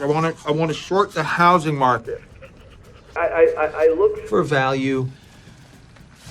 I want to short the housing market. I look for value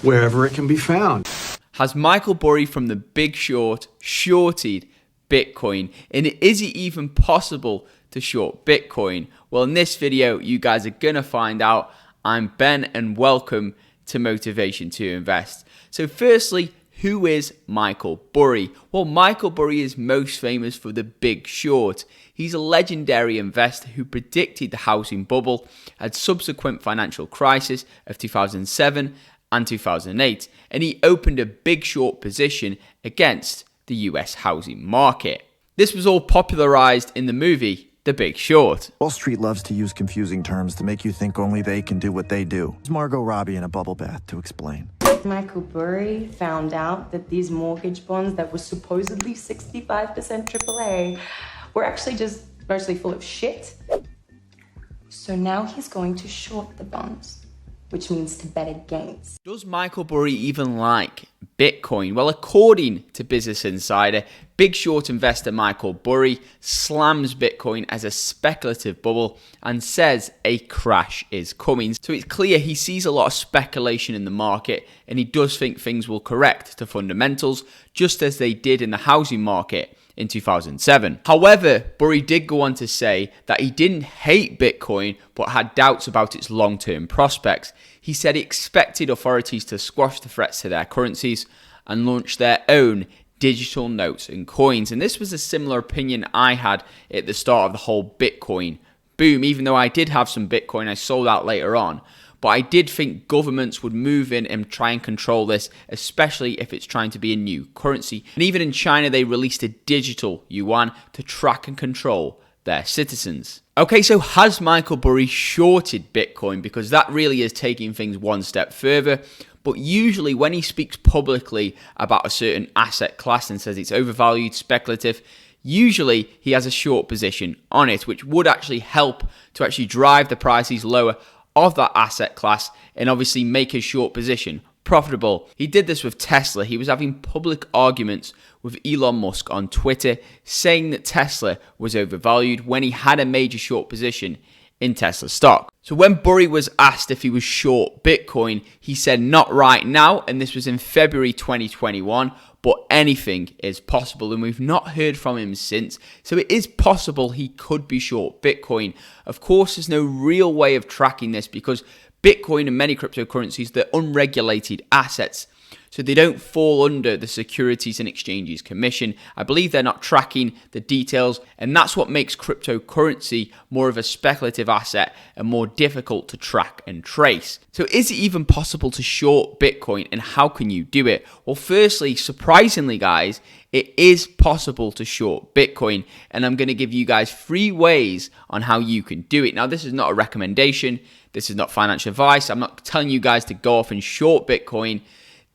wherever it can be found. Has Michael Burry from The Big Short shorted Bitcoin? And is it even possible to short Bitcoin? Well, in this video, you guys are going to find out. I'm Ben and welcome to Motivation to Invest. So firstly, who is Michael Burry? Well, Michael Burry is most famous for The Big Short. He's a legendary investor who predicted the housing bubble and subsequent financial crisis of 2007 and 2008, and he opened a big short position against the US housing market. This was all popularized in the movie The Big Short. Wall Street loves to use confusing terms to make you think only they can do what they do. It's Margot Robbie in a bubble bath to explain. Michael Burry found out that these mortgage bonds that were supposedly 65% AAA were actually just mostly full of shit. So now he's going to short the bonds, which means to bet against. Does Michael Burry even like Bitcoin? Well, according to Business Insider, big short investor Michael Burry slams Bitcoin as a speculative bubble and says a crash is coming. So it's clear he sees a lot of speculation in the market and he does think things will correct to fundamentals, just as they did in the housing market in 2007. However, Burry did go on to say that he didn't hate Bitcoin but had doubts about its long-term prospects. He said he expected authorities to squash the threats to their currencies and launch their own digital notes and coins. And this was a similar opinion I had at the start of the whole Bitcoin boom. Even though I did have some Bitcoin, I sold out later on. But I did think governments would move in and try and control this, especially if it's trying to be a new currency. And even in China, they released a digital yuan to track and control their citizens. Okay, so has Michael Burry shorted Bitcoin? Because that really is taking things one step further. But usually when he speaks publicly about a certain asset class and says it's overvalued, speculative, usually he has a short position on it, which would actually help to actually drive the prices lower of that asset class and obviously make his short position profitable. He did this with Tesla. He was having public arguments with Elon Musk on Twitter, saying that Tesla was overvalued when he had a major short position in Tesla stock. So when Burry was asked if he was short Bitcoin, he said not right now, and this was in February 2021, but anything is possible, and we've not heard from him since. So it is possible he could be short Bitcoin. Of course, there's no real way of tracking this because Bitcoin and many cryptocurrencies, they're unregulated assets. So they don't fall under the Securities and Exchanges Commission. I believe they're not tracking the details, and that's what makes cryptocurrency more of a speculative asset and more difficult to track and trace. So is it even possible to short Bitcoin, and how can you do it? Well, firstly, surprisingly guys, it is possible to short Bitcoin, and I'm going to give you guys 3 ways on how you can do it. Now, this is not a recommendation. This is not financial advice. I'm not telling you guys to go off and short Bitcoin.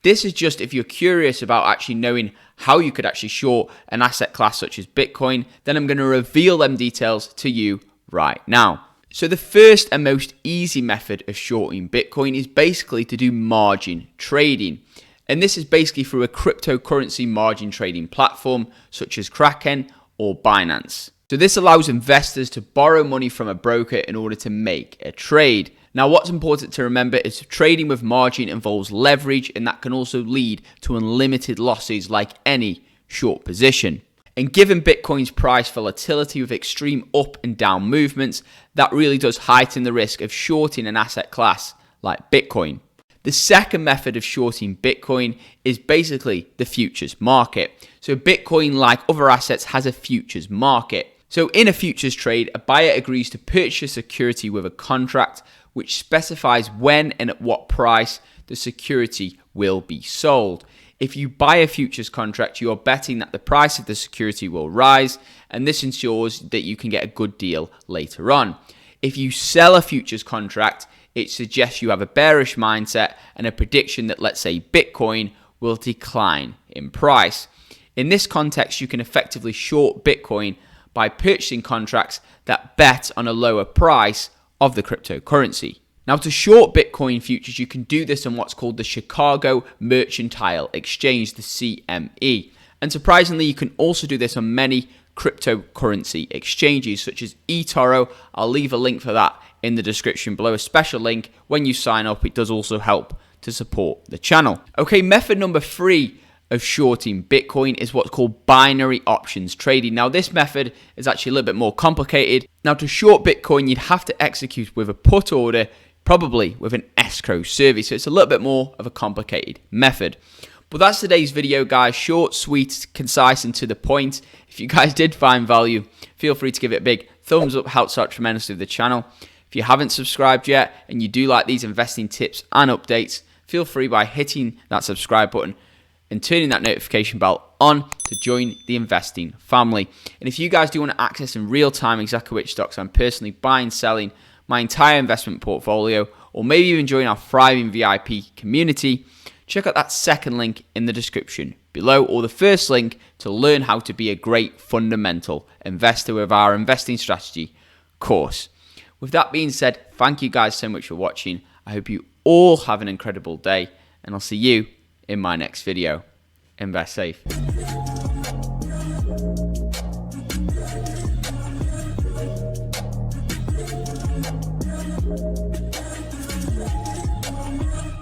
This is just if you're curious about actually knowing how you could actually short an asset class such as Bitcoin, then I'm going to reveal them details to you right now. So the first and most easy method of shorting Bitcoin is basically to do margin trading. And this is basically through a cryptocurrency margin trading platform such as Kraken or Binance. So this allows investors to borrow money from a broker in order to make a trade. Now, what's important to remember is trading with margin involves leverage, and that can also lead to unlimited losses like any short position. And given Bitcoin's price volatility with extreme up and down movements, that really does heighten the risk of shorting an asset class like Bitcoin. The second method of shorting Bitcoin is basically the futures market. So Bitcoin, like other assets, has a futures market. So in a futures trade, a buyer agrees to purchase a security with a contract which specifies when and at what price the security will be sold. If you buy a futures contract, you are betting that the price of the security will rise, and this ensures that you can get a good deal later on. If you sell a futures contract, it suggests you have a bearish mindset and a prediction that, let's say, Bitcoin will decline in price. In this context, you can effectively short Bitcoin by purchasing contracts that bet on a lower price of the cryptocurrency. Now, to short Bitcoin futures, you can do this on what's called the Chicago Mercantile Exchange, the CME. And surprisingly, you can also do this on many cryptocurrency exchanges such as Etoro. I'll leave a link for that in the description below, a special link when you sign up. It does also help to support the channel. Okay, method number 3 of shorting Bitcoin is what's called binary options trading. Now, this method is actually a little bit more complicated. Now, to short Bitcoin, you'd have to execute with a put order, probably with an escrow service. So it's a little bit more of a complicated method. But that's today's video, guys. Short, sweet, concise, and to the point. If you guys did find value, feel free to give it a big thumbs up. Helps out tremendously with the channel. If you haven't subscribed yet and you do like these investing tips and updates, feel free by hitting that subscribe button and turning that notification bell on to join the investing family. And if you guys do want to access in real time exactly which stocks I'm personally buying, selling, my entire investment portfolio, or maybe even join our thriving VIP community, check out that second link in the description below, or the first link to learn how to be a great fundamental investor with our investing strategy course. With that being said, thank you guys so much for watching. I hope you all have an incredible day, and I'll see you in my next video. Invest safe.